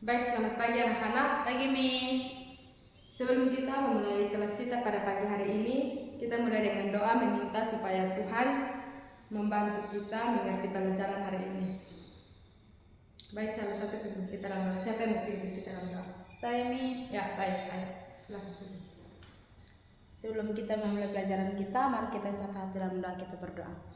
Baik, selamat pagi anak-anak. Pagi, Miss. Sebelum kita memulai kelas kita pada pagi hari ini, kita mulai dengan doa meminta supaya Tuhan membantu kita mengerti pelajaran hari ini. Baik, salah satu pimpin kita dalam doa. Siapa yang mau pimpin kita dalam doa? Saya, Miss. Ya, baik, ayo. Silakan. Sebelum kita memulai pelajaran kita, mari kita satu hati dalam doa, kita berdoa.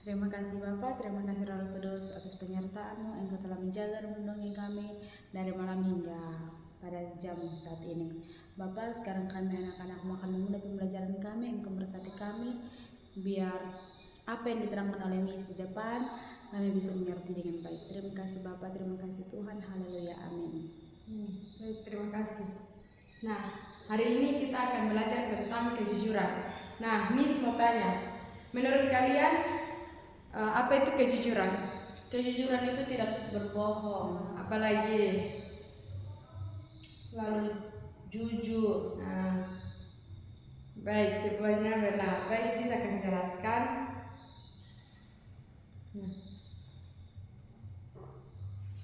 Terima kasih Bapa, terima kasih Roh Kudus atas penyertaan-Mu. Engkau telah menjaga dan melindungi kami dari malam hingga pada jam saat ini. Bapa, sekarang kami anak-anak akan memulai pembelajaran kami. Engkau berkati kami, biar apa yang diterangkan oleh Miss di depan kami bisa mengerti dengan baik. Terima kasih Bapa, terima kasih Tuhan. Haleluya, amin. Baik, terima kasih. Nah, hari ini kita akan belajar tentang kejujuran. Nah, Miss mau tanya, menurut kalian apa itu kejujuran? Kejujuran itu tidak berbohong, Apalagi selalu jujur. Nah, baik, semuanya benar. Baik, bisa kami jelaskan?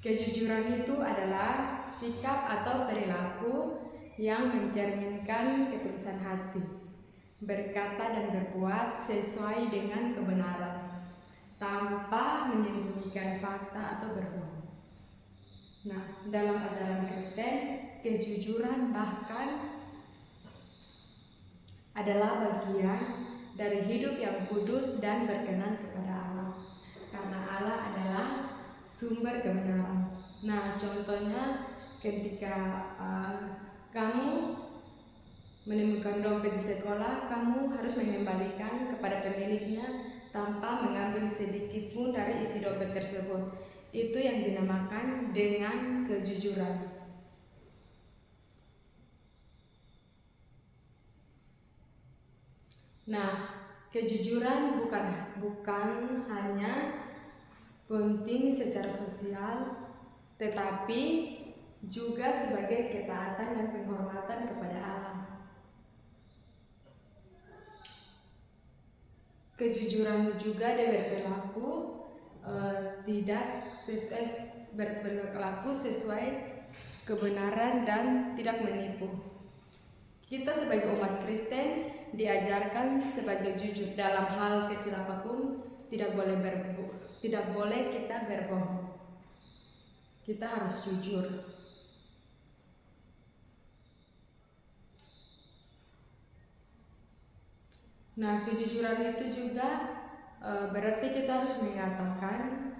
Kejujuran itu adalah sikap atau perilaku yang mencerminkan ketulusan hati, berkata dan berbuat sesuai dengan kebenaran, tanpa menyembunyikan fakta atau berbohong. Nah, dalam ajaran Kristen, kejujuran bahkan adalah bagian dari hidup yang kudus dan berkenan kepada Allah, karena Allah adalah sumber kebenaran. Nah, contohnya ketika kamu menemukan dompet di sekolah, kamu harus mengembalikan kepada pemiliknya tanpa mengambil sedikit pun dari isi dompet tersebut. Itu yang dinamakan dengan kejujuran. Nah, kejujuran bukan hanya penting secara sosial, tetapi juga sebagai ketaatan dan penghormatan kepada Allah. Kejujuran juga berperilaku berperilaku sesuai kebenaran dan tidak menipu. Kita sebagai umat Kristen diajarkan sebagai jujur dalam hal kecil apapun, tidak boleh kita berbohong. Kita harus jujur. Nah, kejujuran itu juga berarti kita harus mengatakan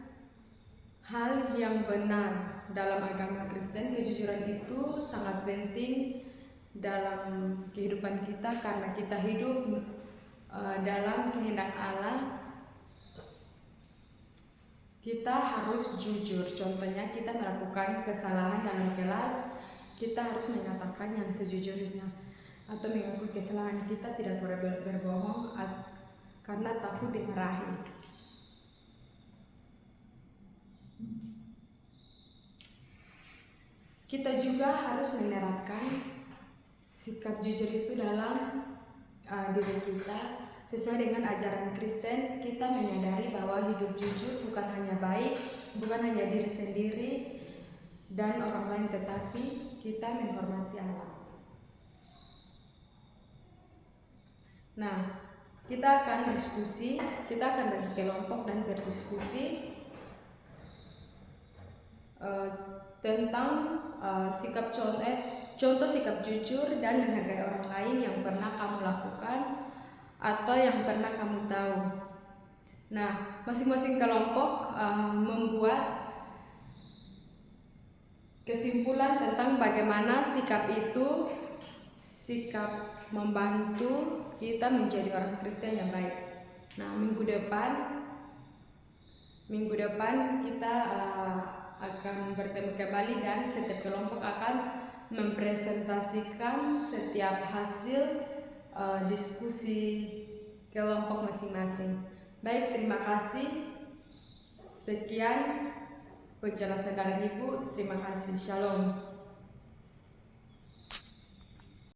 hal yang benar dalam agama Kristen. Kejujuran itu sangat penting dalam kehidupan kita karena kita hidup dalam kehendak Allah. Kita harus jujur. Contohnya kita melakukan kesalahan dalam kelas, kita harus mengatakan yang sejujurnya atau mengakui kesalahan kita, tidak boleh berbohong karena takut dimarahi. Kita juga harus menerapkan sikap jujur itu dalam diri kita. Sesuai dengan ajaran Kristen, kita menyadari bahwa hidup jujur bukan hanya baik, bukan hanya diri sendiri dan orang lain, tetapi kita menghormati Allah. Nah, kita akan diskusi, kita akan bagi kelompok dan berdiskusi tentang contoh sikap jujur dan menghargai orang lain yang pernah kamu lakukan atau yang pernah kamu tahu. Nah, masing-masing kelompok membuat kesimpulan tentang bagaimana sikap membantu kita menjadi orang Kristen yang baik. Nah, minggu depan kita akan bertemu kembali dan setiap kelompok akan mempresentasikan setiap hasil diskusi kelompok masing-masing. Baik, terima kasih. Sekian penjelasan dari Ibu. Terima kasih. Shalom.